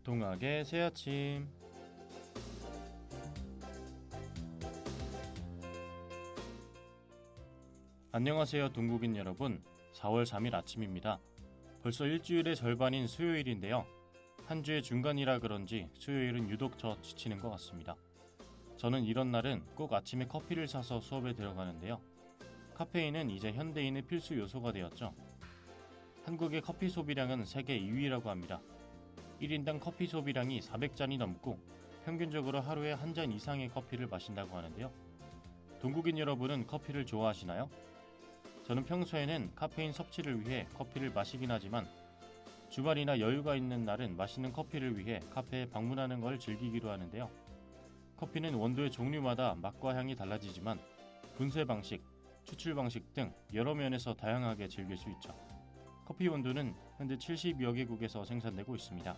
동학의 새아침. 안녕하세요 동국인 여러분. 4월 3일 아침입니다. 벌써 일주일의 절반인 수요일인데요. 한 주의 중간이라 그런지 수요일은 유독 더 지치는 것 같습니다. 저는 이런 날은 꼭 아침에 커피를 사서 수업에 들어가는데요. 카페인은 이제 현대인의 필수 요소가 되었죠. 한국의 커피 소비량은 세계 2위라고 합니다. 1인당 커피 소비량이 400잔이 넘고 평균적으로 하루에 한 잔 이상의 커피를 마신다고 하는데요. 동국인 여러분은 커피를 좋아하시나요? 저는 평소에는 카페인 섭취를 위해 커피를 마시긴 하지만 주말이나 여유가 있는 날은 맛있는 커피를 위해 카페에 방문하는 걸 즐기기로 하는데요. 커피는 원두의 종류마다 맛과 향이 달라지지만 분쇄 방식, 추출 방식 등 여러 면에서 다양하게 즐길 수 있죠. 커피 원두는 현재 70여 개국에서 생산되고 있습니다.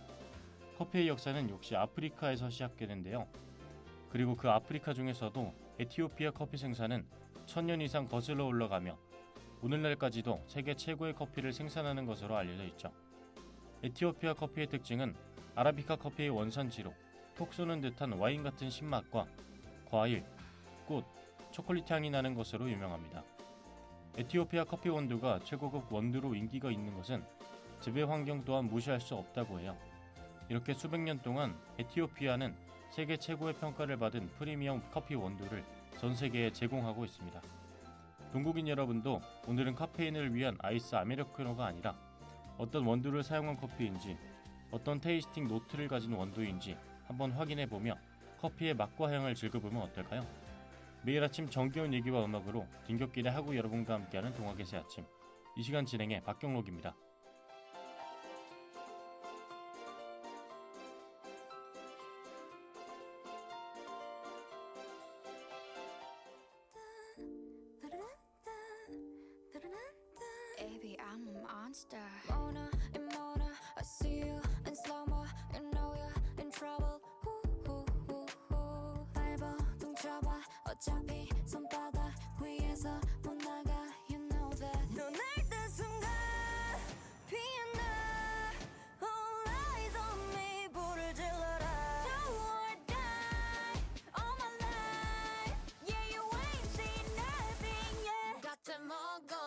커피의 역사는 역시 아프리카에서 시작되는데요. 그리고 그 아프리카 중에서도 에티오피아 커피 생산은 1000년 이상 거슬러 올라가며 오늘날까지도 세계 최고의 커피를 생산하는 것으로 알려져 있죠. 에티오피아 커피의 특징은 아라비카 커피의 원산지로 톡 쏘는 듯한 와인 같은 신맛과 과일, 꽃, 초콜릿 향이 나는 것으로 유명합니다. 에티오피아 커피 원두가 최고급 원두로 인기가 있는 것은 재배 환경 또한 무시할 수 없다고 해요. 이렇게 수백 년 동안 에티오피아는 세계 최고의 평가를 받은 프리미엄 커피 원두를 전 세계에 제공하고 있습니다. 동국인 여러분도 오늘은 카페인을 위한 아이스 아메리카노가 아니라 어떤 원두를 사용한 커피인지, 어떤 테이스팅 노트를 가진 원두인지 한번 확인해보며 커피의 맛과 향을 즐겨보면 어떨까요? 매일 아침 정겨운 얘기와 음악으로 din굣길의 하구 여러분과 함께하는 동학의 새 아침. 이 시간 진행의 박경록입니다. Baby, I'm a monster. Mona and Mona, I see you in slow-mo. You know you're in trouble. 밟아, 둥쳐봐. 어차피 손바닥 위에서 못 나가. You know that. 넌 날 딴 순간 피어나. All eyes on me. 불을 질러라. Do or die. All my life. Yeah, you ain't seen nothing yet. got them all going.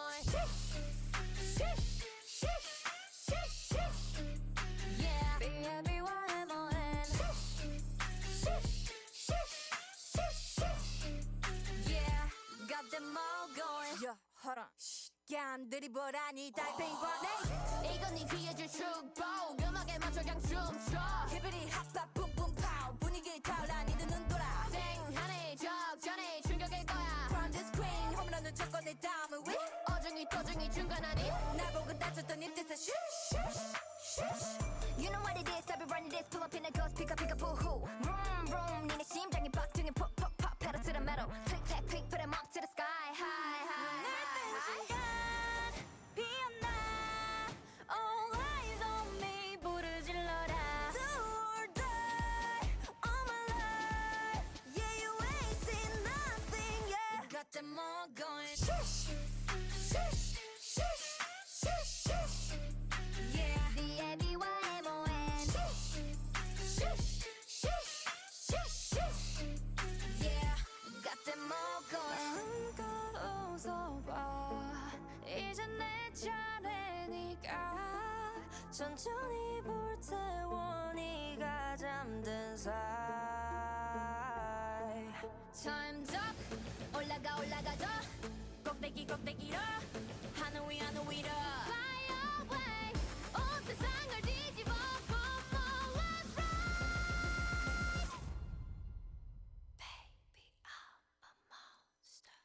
깐들이 보라니 달팽이 보내. 이건 네 귀에 줄 축복. 음악에 맞춰 그냥 춤춰. 히비리 핫바 뿜뿜 파우. 분위기 타올라 니들 눈 돌아. 땡하네 적전에 충격일 거야. From the screen 홈런은 쳤고 내 다음은 위. 어중이 to중이 중간 아니. 나보고 다쳤던 이 뜻은 슈슈슈. You know what it is. I'll be running this. Pull up in a ghost. Pick up boohoo. Vroom vroom. 니네 심장이 박동이 pop pop pop. Pedal to the metal. Click clack click. Put 'em up to the sky. High high. them all going shush, shush, shush, shush, shush. Yeah, the everyone shush, shush, shush, shush, shush. Yeah, got them all going. 마음껏 웃어봐. 이제 내 차례니까 천천히 불태워 네가 잠든 사이. Time's up. 올라가 올라가 더 꼭대기 꼭대기로 하늘 위 하늘 위로 Fly away 온 세상을 뒤집어 뿜뿜 Let's ride Baby I'm a monster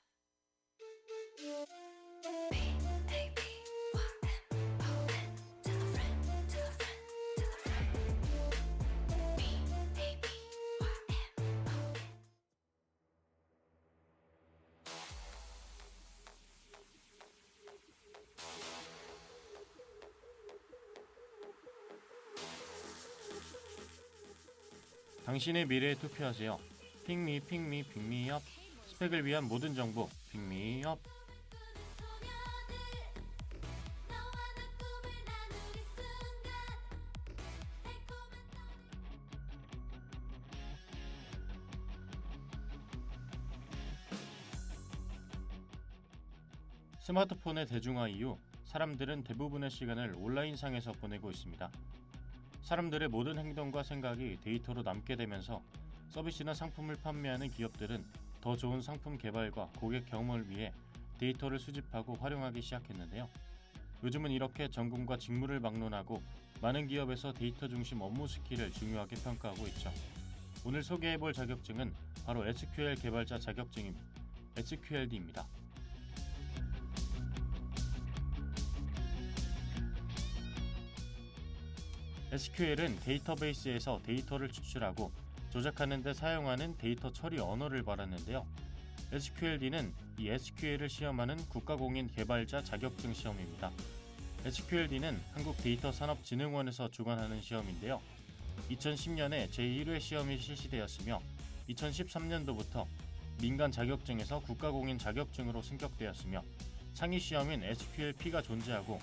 B-A-B-Y-M-O-N Tell a friend, tell a friend, tell a friend B-A-B-Y-M-O-N 당신의 미래에 투표하세요. 픽미 픽미 픽미업. 스펙을 위한 모든 정보 픽미업. 스마트폰의 대중화 이후 사람들은 대부분의 시간을 온라인상에서 보내고 있습니다. 사람들의 모든 행동과 생각이 데이터로 남게 되면서 서비스나 상품을 판매하는 기업들은 더 좋은 상품 개발과 고객 경험을 위해 데이터를 수집하고 활용하기 시작했는데요. 요즘은 이렇게 전공과 직무를 막론하고 많은 기업에서 데이터 중심 업무 스킬을 중요하게 평가하고 있죠. 오늘 소개해볼 자격증은 바로 SQL 개발자 자격증인 SQLD입니다. SQL은 데이터베이스에서 데이터를 추출하고 조작하는 데 사용하는 데이터 처리 언어를 말하는데요. SQLD는 이 SQL을 시험하는 국가공인 개발자 자격증 시험입니다. SQLD는 한국데이터산업진흥원에서 주관하는 시험인데요. 2010년에 제1회 시험이 실시되었으며 2013년도부터 민간 자격증에서 국가공인 자격증으로 승격되었으며 창의 시험인 SQLP가 존재하고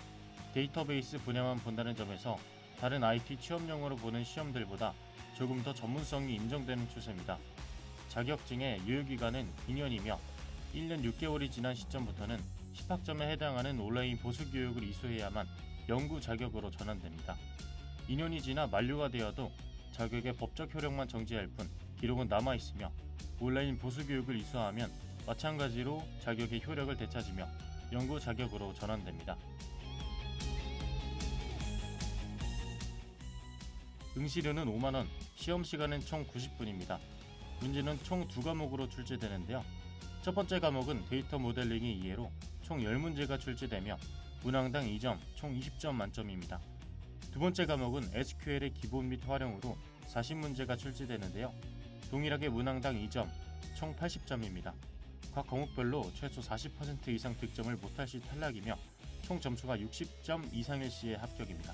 데이터베이스 분야만 본다는 점에서 다른 IT 취업용으로 보는 시험들보다 조금 더 전문성이 인정되는 추세입니다. 자격증의 유효기간은 2년이며 1년 6개월이 지난 시점부터는 10학점에 해당하는 온라인 보수교육을 이수해야만 연구 자격으로 전환됩니다. 2년이 지나 만료가 되어도 자격의 법적 효력만 정지할 뿐 기록은 남아있으며 온라인 보수교육을 이수하면 마찬가지로 자격의 효력을 되찾으며 연구 자격으로 전환됩니다. 응시료는 5만원, 시험 시간은 총 90분입니다. 문제는 총 2과목으로 출제되는데요. 첫 번째 과목은 데이터 모델링의 이해로 총 10문제가 출제되며 문항당 2점, 총 20점 만점입니다. 두 번째 과목은 SQL의 기본 및 활용으로 40문제가 출제되는데요. 동일하게 문항당 2점, 총 80점입니다. 각 과목별로 최소 40% 이상 득점을 못할 시 탈락이며 총 점수가 60점 이상일 시에 합격입니다.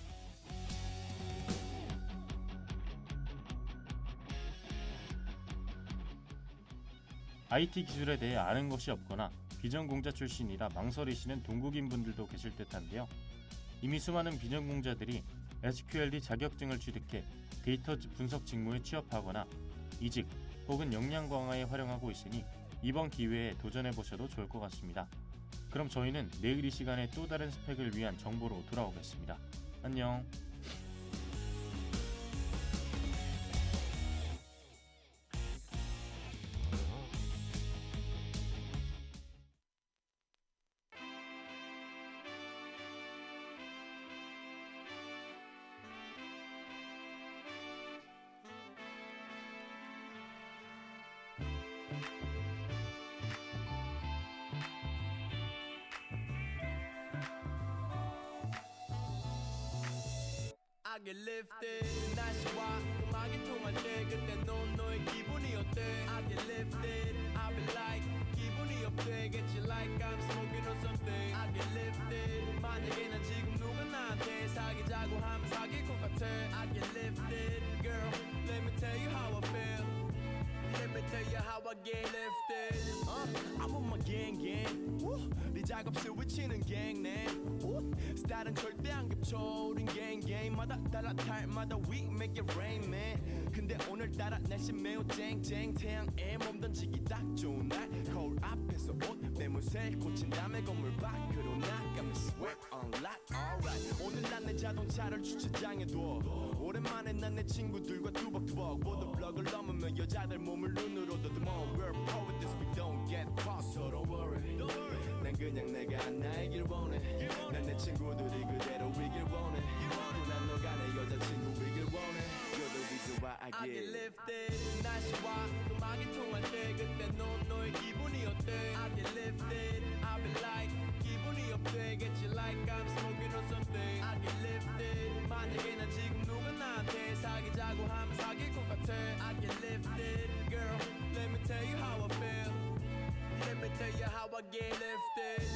IT 기술에 대해 아는 것이 없거나 비전공자 출신이라 망설이시는 동국인 분들도 계실 듯한데요. 이미 수많은 비전공자들이 SQLD 자격증을 취득해 데이터 분석 직무에 취업하거나 이직 혹은 역량 강화에 활용하고 있으니 이번 기회에 도전해보셔도 좋을 것 같습니다. 그럼 저희는 내일 이 시간에 또 다른 스펙을 위한 정보로 돌아오겠습니다. 안녕. I get lifted 날씨와 음악이 통할 때 그때 넌 너의 기분이 어때 I get lifted I be like 기분이 업되겠지 like I'm smoking on something I get lifted 만약에 난 지금 누가 나한테 사귀자고 하면 사귈 것 같아 I get lifted girl let me tell you how I feel Let me tell you how I get lifted I'm with my gang gang 네 작업 스위치는 gang name 스타일은 절대 안 겹쳐 우린 gang gang마다 달라 탈마다 we make it rain man 근데 오늘따라 날씨 매우 쨍쨍 태양에 몸 던지기 딱 좋은 날 거울 앞에서 옷 매물새 꽂힌 다음에 건물 밖으로 나가면 sweat unlock alright 오늘 난 내 자동차를 주차장에 둬 오랜만에 난 내 친구들과 투벅투벅 모두 블럭을 넘으며 여자들 몸을 눈으로 더듬어 We're pro with this we don't get caught so don't worry 난 그냥 내가 나이길 원해 난 내 친구들이 그대로 이길 원해 난 너가 내 여자친구이길 원해 You're the reason why I get lifted 날씨와 음악이 통할 때 그때 넌 너의 기분이 어때 I get lifted I be like 기분이 업되겠지 like I'm smoking on something I get lifted 만약에 난 지금 누가 나한테 사귀자고 하면 사귈 것 같아 I get lifted girl let me tell you how I feel Let me tell you how I get lifted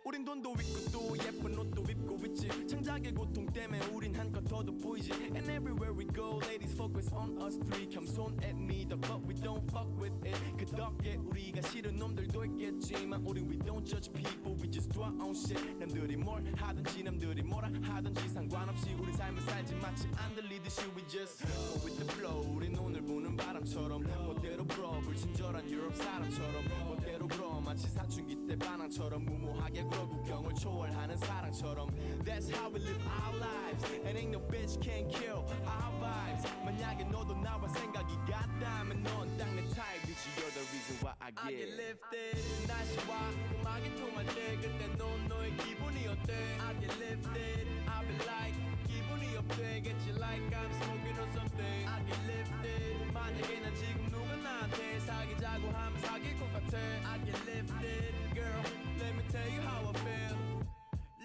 우린 돈도 있고 또 예쁜 옷도 입고 있지 창작의 고통 때문에 우린 한껏 더 돋보이지 And everywhere we go ladies focus on us three 겸손해 믿어 but we don't fuck with it 그 덕에 우리가 싫은 놈들도 있겠지만 우린 we don't judge people we just do our own shit 남들이 뭘 하든지 남들이 뭐라 하든지 상관없이 우리 삶을 살지 마치 안 들리듯이 we just go with the flow 우린 오늘 부는 바람처럼 멋대로 불어 불친절한 유럽 사람처럼 멋대로 불어 마치 사춘기 때 반항처럼 무모하게 굴어 구경을 초월하는 사랑처럼 That's how we live our lives And ain't no bitch can kill our vibes 만약에 너도 나와 생각이 같다면 넌 딱 내 타입이지 You're the reason why I get lifted 날씨와 음악이 통할 때 그때 넌 너의 기분이 어때 I get lifted I be like 기분이 업되겠지 like I'm smoking on something I get lifted 만약에 난 지금 누가 나한테 사귀자고 하면 사귈 것 같아 I get lifted girl let me tell you how I feel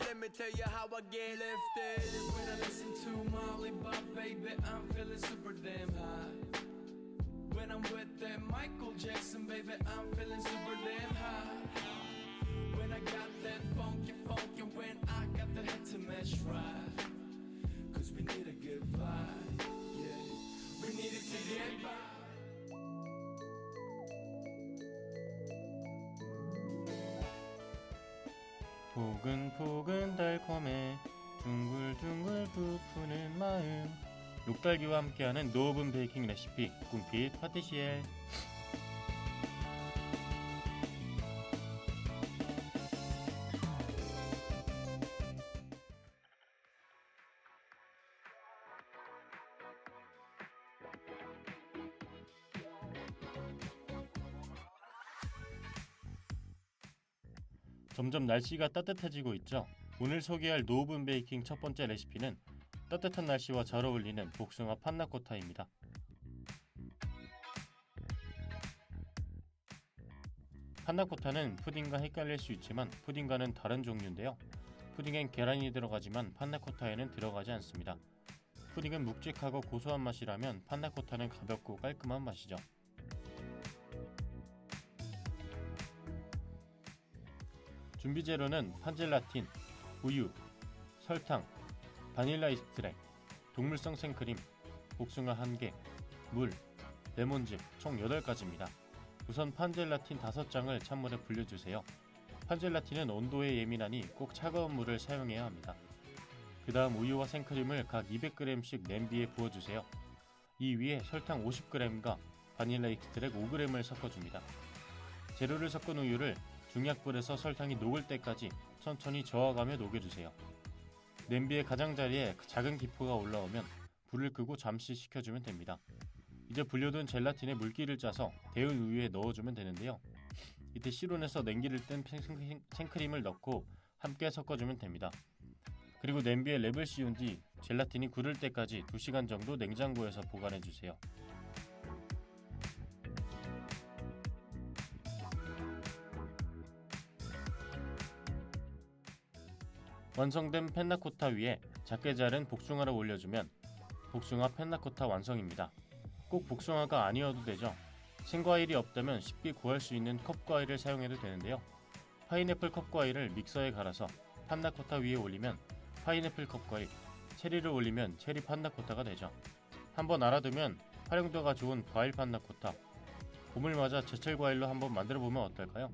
Let me tell you how I get lifted When I listen to Molly Bob baby I'm feeling super damn high When I'm with that Michael Jackson baby I'm feeling super damn high When I got that funky when I got the head to match right Cause we need a good vibe yeah we need it to get by 포근포근 달콤해 둥글둥글 부푸는 마음 녹달기와 함께하는 노오븐 베이킹 레시피 꿈빛 파티시엘 점점 날씨가 따뜻해지고 있죠. 오늘 소개할 노오븐 베이킹 첫 번째 레시피는 따뜻한 날씨와 잘 어울리는 복숭아 판나코타입니다. 판나코타는 푸딩과 헷갈릴 수 있지만 푸딩과는 다른 종류인데요. 푸딩엔 계란이 들어가지만 판나코타에는 들어가지 않습니다. 푸딩은 묵직하고 고소한 맛이라면 판나코타는 가볍고 깔끔한 맛이죠. 준비 재료는 판젤라틴, 우유, 설탕, 바닐라 익스트랙, 동물성 생크림, 복숭아 1개, 물, 레몬즙 총 8가지입니다. 우선 판젤라틴 5장을 찬물에 불려주세요. 판젤라틴은 온도에 예민하니 꼭 차가운 물을 사용해야 합니다. 그 다음 우유와 생크림을 각 200g씩 냄비에 부어주세요. 이 위에 설탕 50g과 바닐라 익스트랙 5g을 섞어줍니다. 재료를 섞은 우유를 중약불에서 설탕이 녹을 때까지 천천히 저어가며 녹여주세요. 냄비의 가장자리에 작은 기포가 올라오면 불을 끄고 잠시 식혀주면 됩니다. 이제 불려둔 젤라틴에 물기를 짜서 데운 우유에 넣어주면 되는데요. 이때 실온에서 냉기를 뗀 생크림을 넣고 함께 섞어주면 됩니다. 그리고 냄비에 랩을 씌운 뒤 젤라틴이 굳을 때까지 2시간 정도 냉장고에서 보관해주세요. 완성된 펜나코타 위에 작게 자른 복숭아를 올려주면 복숭아 펜나코타 완성입니다. 꼭 복숭아가 아니어도 되죠. 생과일이 없다면 쉽게 구할 수 있는 컵과일을 사용해도 되는데요. 파인애플 컵과일을 믹서에 갈아서 판나코타 위에 올리면 파인애플 컵과일, 체리를 올리면 체리 판나코타가 되죠. 한번 알아두면 활용도가 좋은 과일 판나코타, 봄을 맞아 제철 과일로 한번 만들어보면 어떨까요?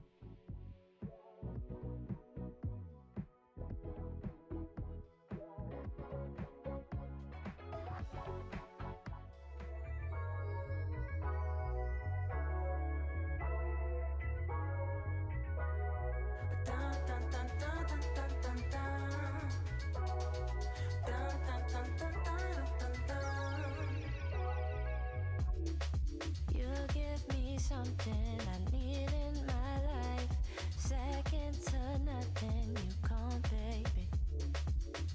You give me something I need in my life. Second to nothing, you come, baby.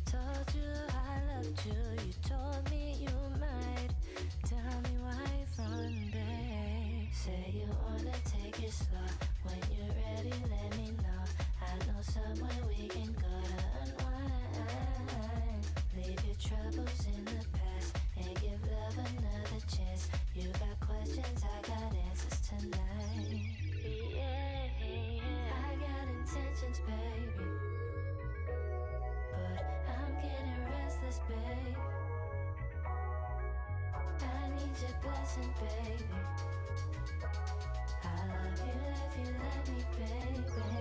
Told you I loved you, you told me you might. Tell me why front, babe. Say you wanna take it slow. When you're ready, let me know. I know somewhere we can go to unwind. Leave your troubles in the past and give love another chance. You got questions, I got answers tonight. Yeah, I got intentions, baby, but I'm getting restless, babe. I need your blessing, baby. I love you if you let me, baby.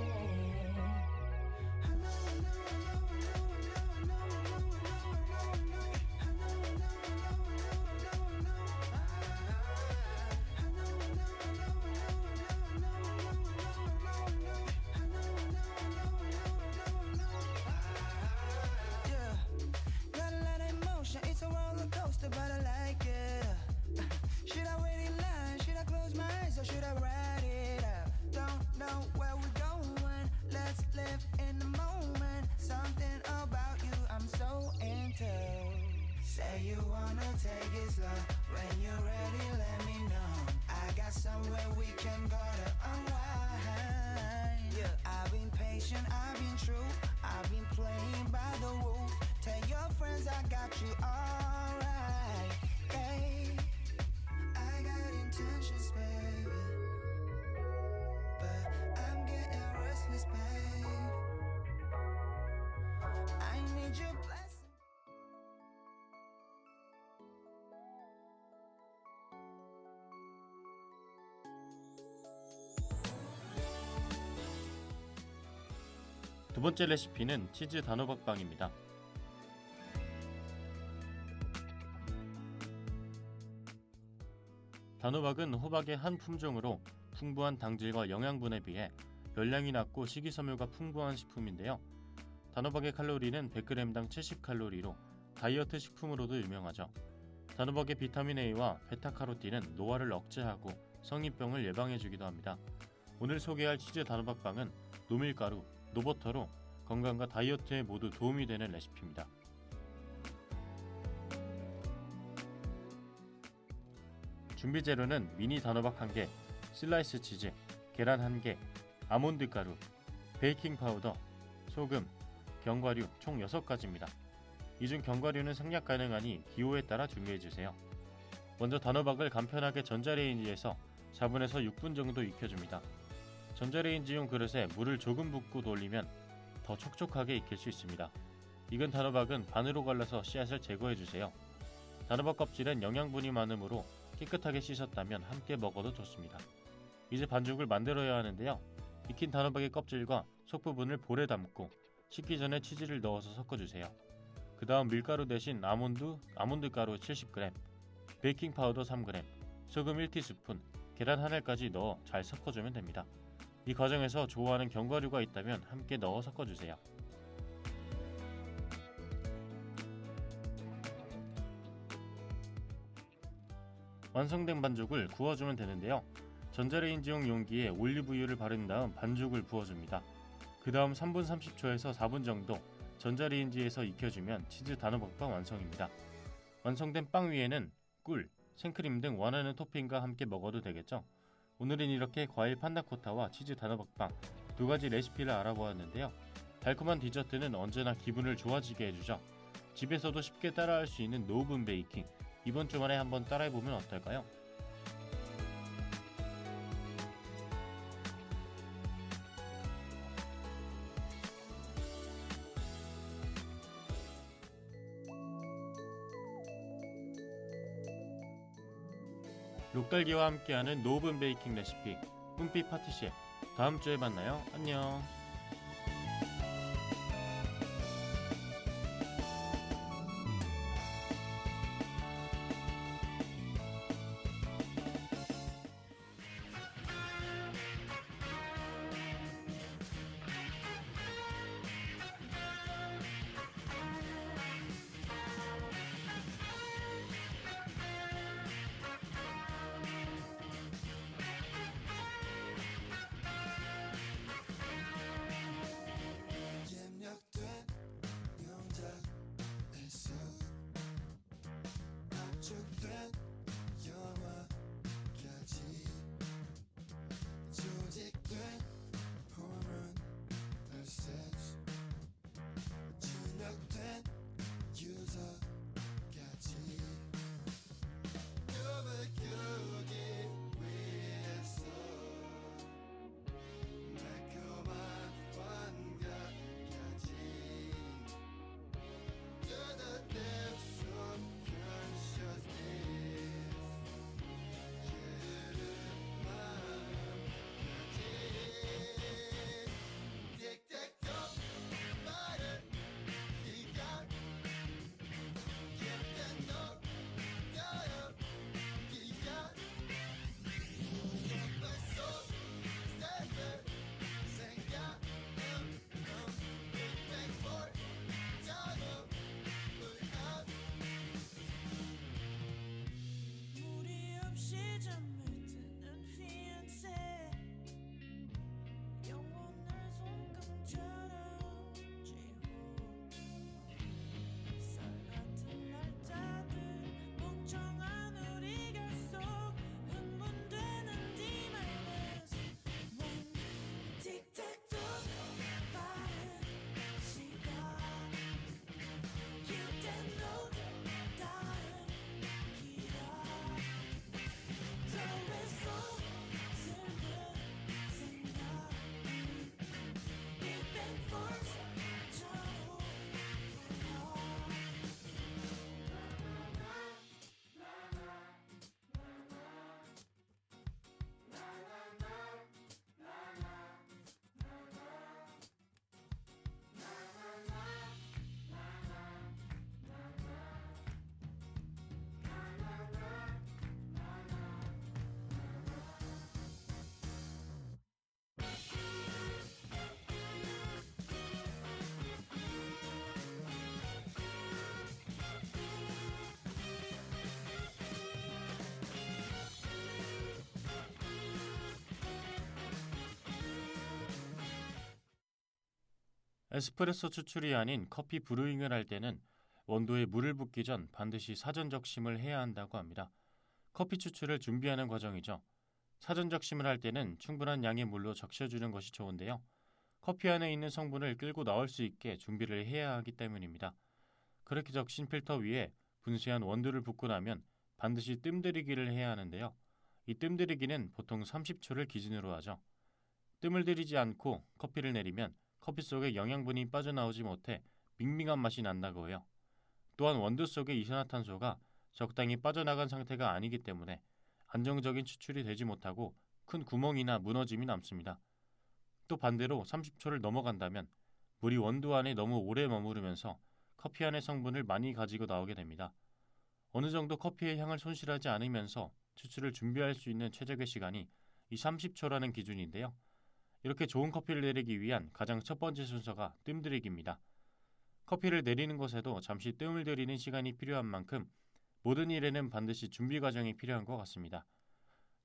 visa. When you're ready, let me know. I got somewhere we can go to unwind. Yeah. I've been patient, I've been true. I've been playing by the rules. Tell your friends I got you alright. Hey, I got intentions, baby, but I'm getting restless, babe. I need your blessing. 두 번째 레시피는 치즈 단호박빵입니다. 단호박은 호박의 한 품종으로 풍부한 당질과 영양분에 비해 열량이 낮고 식이섬유가 풍부한 식품인데요. 단호박의 칼로리는 100g당 70칼로리로 다이어트 식품으로도 유명하죠. 단호박의 비타민 A와 베타카로틴은 노화를 억제하고 성인병을 예방해주기도 합니다. 오늘 소개할 치즈 단호박빵은 노밀가루, 노버터로 건강과 다이어트에 모두 도움이 되는 레시피입니다. 준비 재료는 미니 단호박 1개, 슬라이스 치즈, 계란 1개, 아몬드 가루, 베이킹 파우더, 소금, 견과류 총 6가지입니다. 이 중 견과류는 생략 가능하니 기호에 따라 준비해주세요. 먼저 단호박을 간편하게 전자레인지에서 4분에서 6분 정도 익혀줍니다. 전자레인지용 그릇에 물을 조금 붓고 돌리면 더 촉촉하게 익힐 수 있습니다. 익은 단호박은 반으로 갈라서 씨앗을 제거해주세요. 단호박 껍질은 영양분이 많으므로 깨끗하게 씻었다면 함께 먹어도 좋습니다. 이제 반죽을 만들어야 하는데요. 익힌 단호박의 껍질과 속부분을 볼에 담고 식기 전에 치즈를 넣어서 섞어주세요. 그 다음 밀가루 대신 아몬드 가루 70g, 베이킹 파우더 3g, 소금 1티스푼, 계란 1알까지 넣어 잘 섞어주면 됩니다. 이 과정에서 좋아하는 견과류가 있다면 함께 넣어 섞어주세요. 완성된 반죽을 구워주면 되는데요. 전자레인지용 용기에 올리브유를 바른 다음 반죽을 부어줍니다. 그 다음 3분 30초에서 4분 정도 전자레인지에서 익혀주면 치즈 단호박빵 완성입니다. 완성된 빵 위에는 꿀, 생크림 등 원하는 토핑과 함께 먹어도 되겠죠. 오늘은 이렇게 과일 판나코타와 치즈 단호박빵 두 가지 레시피를 알아보았는데요. 달콤한 디저트는 언제나 기분을 좋아지게 해주죠. 집에서도 쉽게 따라할 수 있는 노브븐 베이킹, 이번 주말에 한번 따라해보면 어떨까요? 록달기와 함께하는 노브븐 베이킹 레시피 꿈빛 파티시에 다음 주에 만나요. 안녕. 입력된 영작에서 압축된 영화까지 조직된 호르몬 메시지 진역된 유서까지 꿈을 꾸기 위해서 매콤한 환각까지 To the depths of consciousness 에스프레소 추출이 아닌 커피 브루잉을 할 때는 원두에 물을 붓기 전 반드시 사전 적심을 해야 한다고 합니다. 커피 추출을 준비하는 과정이죠. 사전 적심을 할 때는 충분한 양의 물로 적셔주는 것이 좋은데요. 커피 안에 있는 성분을 끌고 나올 수 있게 준비를 해야 하기 때문입니다. 그렇게 적신 필터 위에 분쇄한 원두를 붓고 나면 반드시 뜸들이기를 해야 하는데요. 이 뜸들이기는 보통 30초를 기준으로 하죠. 뜸을 들이지 않고 커피를 내리면 커피 속에 영양분이 빠져나오지 못해 밍밍한 맛이 난다고 해요. 또한 원두 속의 이산화탄소가 적당히 빠져나간 상태가 아니기 때문에 안정적인 추출이 되지 못하고 큰 구멍이나 무너짐이 남습니다. 또 반대로 30초를 넘어간다면 물이 원두 안에 너무 오래 머무르면서 커피 안의 성분을 많이 가지고 나오게 됩니다. 어느 정도 커피의 향을 손실하지 않으면서 추출을 준비할 수 있는 최적의 시간이 이 30초라는 기준인데요. 이렇게 좋은 커피를 내리기 위한 가장 첫 번째 순서가 뜸들이기입니다. 커피를 내리는 것에도 잠시 뜸을 들이는 시간이 필요한 만큼 모든 일에는 반드시 준비 과정이 필요한 것 같습니다.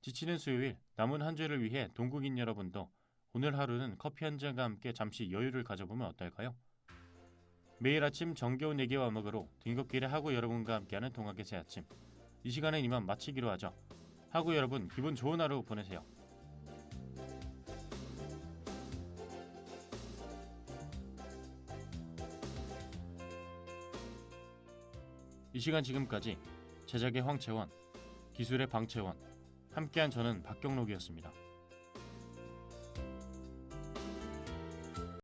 지치는 수요일, 남은 한 주를 위해 동국인 여러분도 오늘 하루는 커피 한 잔과 함께 잠시 여유를 가져보면 어떨까요? 매일 아침 정겨운 얘기와 음악으로 등굣길에 하구 여러분과 함께하는 동학의 새 아침. 이 시간은 이만 마치기로 하죠. 하구 여러분, 기분 좋은 하루 보내세요. 이 시간 지금까지 제작의 황채원, 기술의 방채원, 함께한 저는 박경록이었습니다.